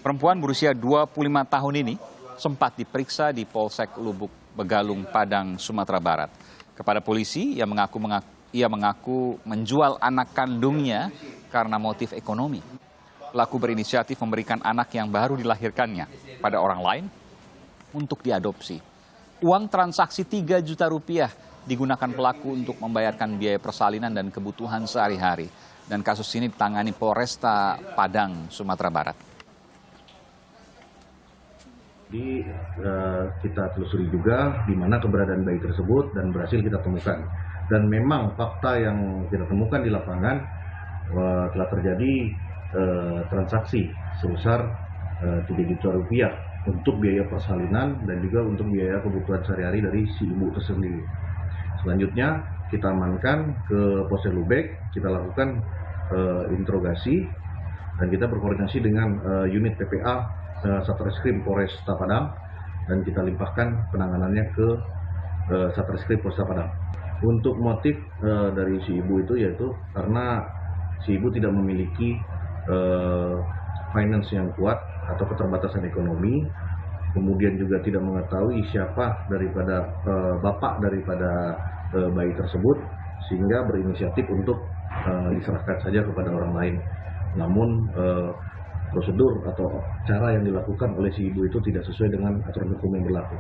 Perempuan berusia 25 tahun ini sempat diperiksa di Polsek Lubuk Begalung, Padang, Sumatera Barat. Kepada polisi, ia mengaku menjual anak kandungnya karena motif ekonomi. Pelaku berinisiatif memberikan anak yang baru dilahirkannya pada orang lain untuk diadopsi. Uang transaksi 3 juta rupiah digunakan pelaku untuk membayarkan biaya persalinan dan kebutuhan sehari-hari. Dan kasus ini ditangani Polresta Padang, Sumatera Barat. Jadi kita telusuri juga di mana keberadaan bayi tersebut dan berhasil kita temukan. Dan memang fakta yang kita temukan di lapangan telah terjadi transaksi sebesar 3 juta rupiah untuk biaya persalinan dan juga untuk biaya kebutuhan sehari-hari dari si ibu tersendiri. Selanjutnya kita amankan ke Polsek Lubek, kita lakukan interogasi dan kita berkoordinasi dengan unit PPA Satreskrim Polresta Padang dan kita limpahkan penanganannya ke Satreskrim Polresta Padang. Untuk motif dari si ibu itu yaitu karena si ibu tidak memiliki finance yang kuat atau keterbatasan ekonomi, kemudian juga tidak mengetahui siapa daripada bapak daripada bayi tersebut, sehingga berinisiatif untuk diserahkan saja kepada orang lain. Namun prosedur atau cara yang dilakukan oleh si ibu itu tidak sesuai dengan aturan hukum yang berlaku.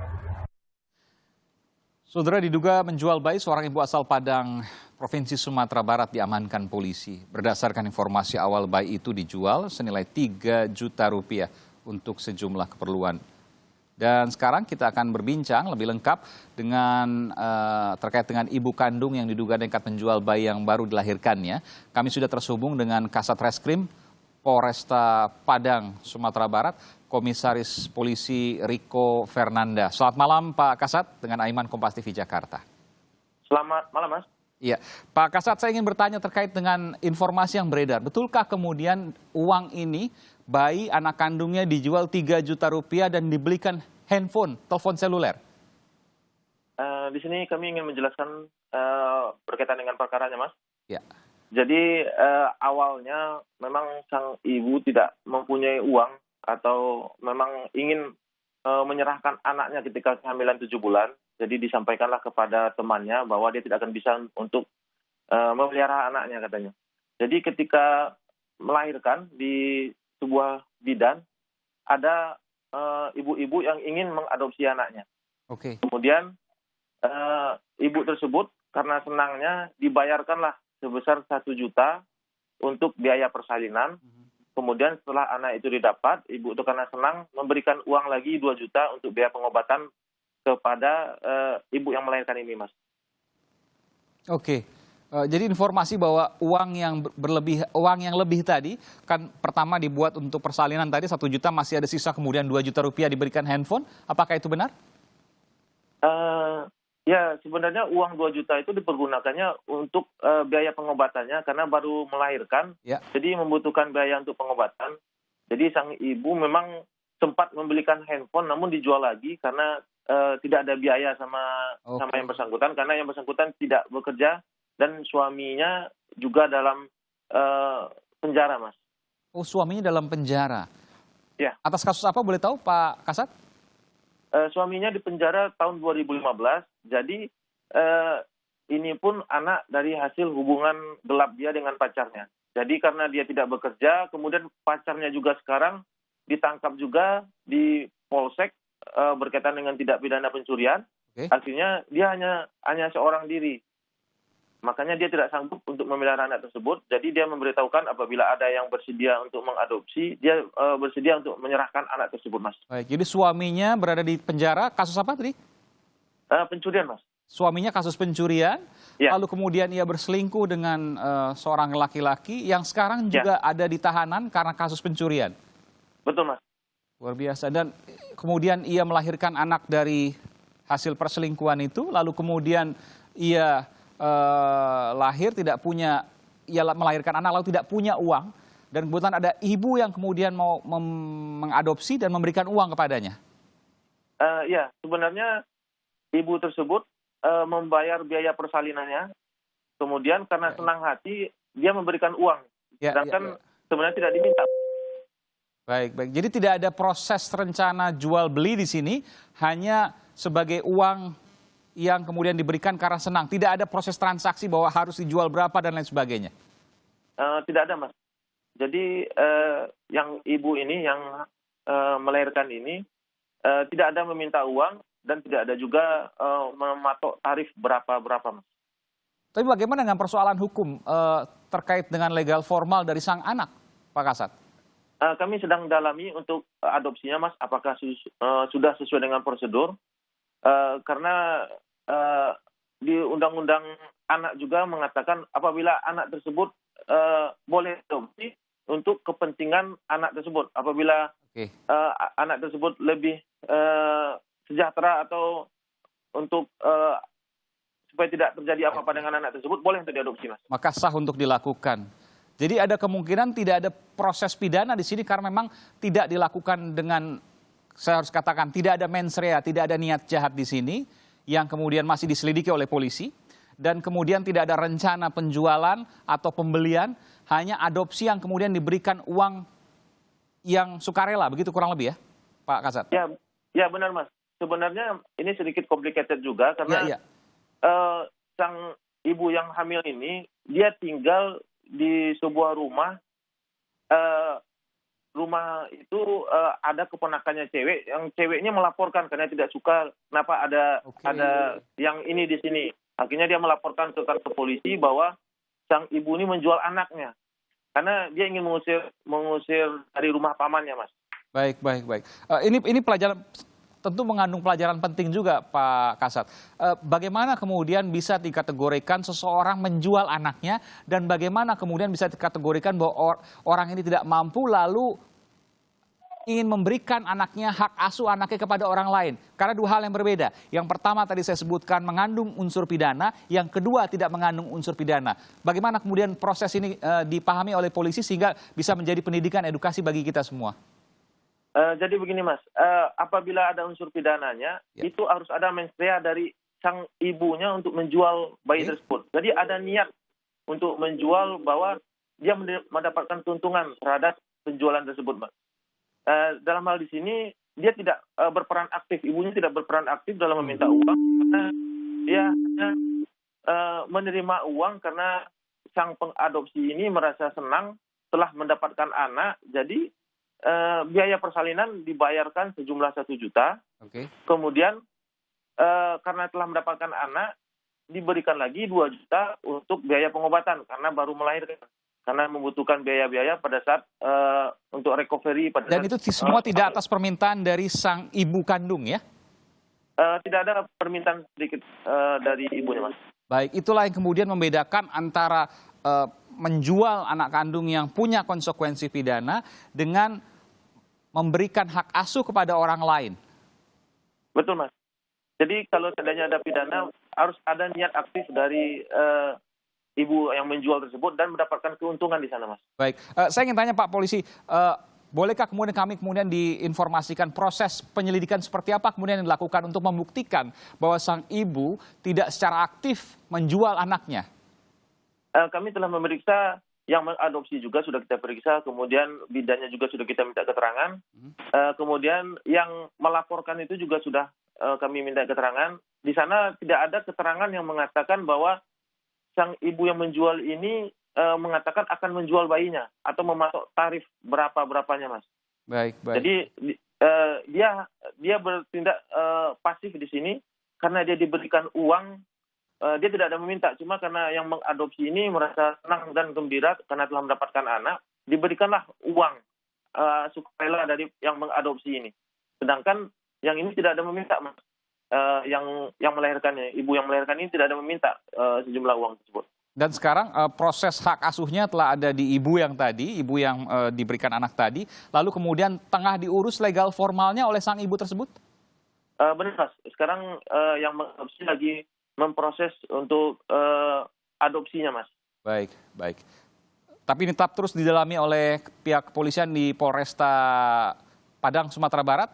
Saudara, diduga menjual bayi, seorang ibu asal Padang, Provinsi Sumatera Barat diamankan polisi. Berdasarkan informasi awal, bayi itu dijual senilai 3 juta rupiah untuk sejumlah keperluan. Dan sekarang kita akan berbincang lebih lengkap dengan terkait dengan ibu kandung yang diduga nekat menjual bayi yang baru dilahirkannya. Kami sudah terhubung dengan Kasat Reskrim Polresta Padang, Sumatera Barat, Komisaris Polisi Riko Fernanda. Selamat malam Pak Kasat, dengan Aiman, Kompas TV Jakarta. Selamat malam Mas. Iya, Pak Kasat, saya ingin bertanya terkait dengan informasi yang beredar. Betulkah kemudian uang ini, bayi anak kandungnya dijual 3 juta rupiah dan dibelikan handphone, telepon seluler? Di sini kami ingin menjelaskan berkaitan dengan perkaranya Mas. Ya. Jadi awalnya memang sang ibu tidak mempunyai uang atau memang ingin menyerahkan anaknya ketika kehamilan 7 bulan. Jadi disampaikanlah kepada temannya bahwa dia tidak akan bisa untuk memelihara anaknya katanya. Jadi ketika melahirkan di sebuah bidan, ada ibu-ibu yang ingin mengadopsi anaknya. Oke. Kemudian ibu tersebut karena senangnya dibayarkanlah sebesar 1 juta untuk biaya persalinan. Kemudian setelah anak itu didapat, ibu itu karena senang memberikan uang lagi 2 juta untuk biaya pengobatan kepada ibu yang melahirkan ini, Mas. Oke. Jadi informasi bahwa uang yang lebih tadi kan pertama dibuat untuk persalinan tadi 1 juta, masih ada sisa, kemudian 2 juta rupiah diberikan handphone. Apakah itu benar? Ya, sebenarnya uang 2 juta itu dipergunakannya untuk biaya pengobatannya karena baru melahirkan. Ya. Jadi membutuhkan biaya untuk pengobatan. Jadi sang ibu memang sempat membelikan handphone namun dijual lagi karena tidak ada biaya sama yang bersangkutan, karena yang bersangkutan tidak bekerja dan suaminya juga dalam penjara, Mas. Oh, suaminya dalam penjara. Ya. Atas kasus apa boleh tahu, Pak Kasat? Suaminya di penjara tahun 2015, jadi ini pun anak dari hasil hubungan gelap dia dengan pacarnya. Jadi karena dia tidak bekerja, kemudian pacarnya juga sekarang ditangkap juga di Polsek berkaitan dengan tindak pidana pencurian. Okay. Akhirnya dia hanya seorang diri. Makanya dia tidak sanggup untuk memelihara anak tersebut. Jadi dia memberitahukan apabila ada yang bersedia untuk mengadopsi, dia bersedia untuk menyerahkan anak tersebut, Mas. Baik, jadi suaminya berada di penjara, kasus apa tadi? Pencurian, Mas. Suaminya kasus pencurian, ya. Lalu kemudian ia berselingkuh dengan seorang laki-laki yang sekarang juga ada di tahanan karena kasus pencurian. Betul, Mas. Luar biasa. Dan kemudian ia melahirkan anak dari hasil perselingkuhan itu, lalu kemudian ia lahir tidak punya, ia melahirkan anak lalu tidak punya uang, dan kebetulan ada ibu yang kemudian mau mengadopsi dan memberikan uang kepadanya. Ya, sebenarnya ibu tersebut membayar biaya persalinannya, kemudian karena senang hati dia memberikan uang, sedangkan sebenarnya tidak diminta. Baik, baik. Jadi tidak ada proses rencana jual beli di sini, hanya sebagai uang yang kemudian diberikan karena senang. Tidak ada proses transaksi bahwa harus dijual berapa dan lain sebagainya. Tidak ada, Mas. Jadi yang ibu ini yang melahirkan ini tidak ada meminta uang dan tidak ada juga mematok tarif berapa, Mas. Tapi bagaimana dengan persoalan hukum terkait dengan legal formal dari sang anak, Pak Kasat? Kami sedang dalami untuk adopsinya, Mas. Apakah sudah sesuai dengan prosedur? Karena di Undang-Undang Anak juga mengatakan apabila anak tersebut boleh adopsi untuk kepentingan anak tersebut. Apabila anak tersebut lebih sejahtera atau untuk supaya tidak terjadi apa-apa dengan anak tersebut, boleh untuk diadopsi, Mas. Maka sah untuk dilakukan. Jadi ada kemungkinan tidak ada proses pidana di sini karena memang tidak dilakukan dengan, saya harus katakan, tidak ada mens rea, tidak ada niat jahat di sini yang kemudian masih diselidiki oleh polisi, dan kemudian tidak ada rencana penjualan atau pembelian, hanya adopsi yang kemudian diberikan uang yang sukarela, begitu kurang lebih ya, Pak Kasat? Ya benar, Mas. Sebenarnya ini sedikit complicated juga karena sang ibu yang hamil ini dia tinggal di sebuah rumah. Rumah itu ada keponakannya cewek, yang ceweknya melaporkan karena tidak suka kenapa ada yang ini di sini. Akhirnya dia melaporkan ke kantor polisi bahwa sang ibu ini menjual anaknya karena dia ingin mengusir dari rumah pamannya, Mas. Baik. Ini pelajaran tentu mengandung pelajaran penting juga, Pak Kasat. Bagaimana kemudian bisa dikategorikan seseorang menjual anaknya dan bagaimana kemudian bisa dikategorikan bahwa orang ini tidak mampu lalu ingin memberikan anaknya, hak asuh anaknya kepada orang lain. Karena dua hal yang berbeda. Yang pertama tadi saya sebutkan mengandung unsur pidana, yang kedua tidak mengandung unsur pidana. Bagaimana kemudian proses ini dipahami oleh polisi sehingga bisa menjadi pendidikan edukasi bagi kita semua? Jadi begini, Mas, apabila ada unsur pidananya, itu harus ada mens rea dari sang ibunya untuk menjual bayi tersebut. Jadi ada niat untuk menjual bahwa dia mendapatkan keuntungan terhadap penjualan tersebut, Mas. Dalam hal di sini dia tidak berperan aktif, ibunya tidak berperan aktif dalam meminta uang karena dia hanya menerima uang karena sang pengadopsi ini merasa senang telah mendapatkan anak, jadi biaya persalinan dibayarkan sejumlah 1 juta. Kemudian karena telah mendapatkan anak diberikan lagi 2 juta untuk biaya pengobatan karena baru melahirkan. Karena membutuhkan biaya-biaya pada saat untuk recovery. Dan itu semua tidak atas permintaan dari sang ibu kandung ya? Tidak ada permintaan sedikit dari ibunya, Mas. Baik, itulah yang kemudian membedakan antara menjual anak kandung yang punya konsekuensi pidana dengan memberikan hak asuh kepada orang lain. Betul, Mas. Jadi kalau seandainya ada pidana, harus ada niat aktif dari ibu yang menjual tersebut dan mendapatkan keuntungan di sana, Mas. Baik, saya ingin tanya Pak Polisi, bolehkah kemudian kami diinformasikan proses penyelidikan seperti apa kemudian yang dilakukan untuk membuktikan bahwa sang ibu tidak secara aktif menjual anaknya? Kami telah memeriksa yang mengadopsi juga sudah kita periksa, kemudian bidannya juga sudah kita minta keterangan, kemudian yang melaporkan itu juga sudah kami minta keterangan. Di sana tidak ada keterangan yang mengatakan bahwa sang ibu yang menjual ini mengatakan akan menjual bayinya atau mematok tarif berapanya, Mas. Baik. Jadi dia bertindak pasif di sini karena dia diberikan uang. Dia tidak ada meminta, cuma karena yang mengadopsi ini merasa senang dan gembira karena telah mendapatkan anak, diberikanlah uang sukarela dari yang mengadopsi ini. Sedangkan yang ini tidak ada meminta, Mas. Yang melahirkannya, ibu yang melahirkan ini tidak ada meminta sejumlah uang tersebut. Dan sekarang proses hak asuhnya telah ada di ibu yang diberikan anak tadi, lalu kemudian tengah diurus legal formalnya oleh sang ibu tersebut? Benar, Mas. Sekarang yang mengadopsi lagi memproses untuk adopsinya, Mas. Baik. Tapi ini tetap terus didalami oleh pihak kepolisian di Polresta Padang, Sumatera Barat.